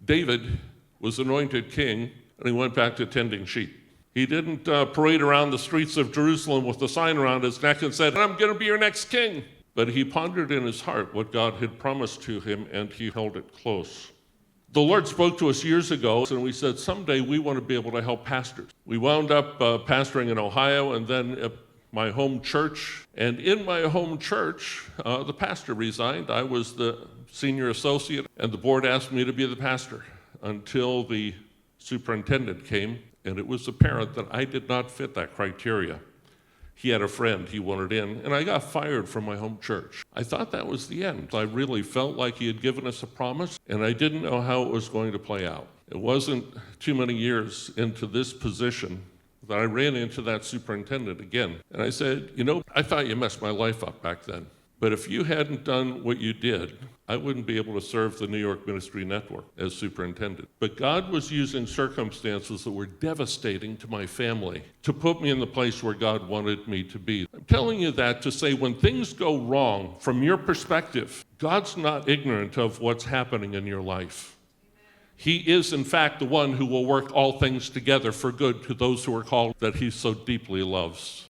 David was anointed king, and he went back to tending sheep. He didn't parade around the streets of Jerusalem with a sign around his neck and said, "I'm going to be your next king." But he pondered in his heart what God had promised to him, and he held it close. The Lord spoke to us years ago, and we said, someday we want to be able to help pastors. We wound up pastoring in Ohio, and then at my home church. And in my home church, the pastor resigned. I was the senior associate, and the board asked me to be the pastor until the superintendent came, and it was apparent that I did not fit that criteria. He had a friend he wanted in, and I got fired from my home church. I thought that was the end. I really felt like he had given us a promise, and I didn't know how it was going to play out. It wasn't too many years into this position that I ran into that superintendent again. And I said, I thought you messed my life up back then. But if you hadn't done what you did, I wouldn't be able to serve the New York Ministry Network as superintendent. But God was using circumstances that were devastating to my family to put me in the place where God wanted me to be. I'm telling you that to say when things go wrong, from your perspective, God's not ignorant of what's happening in your life. He is, in fact, the one who will work all things together for good to those who are called that he so deeply loves.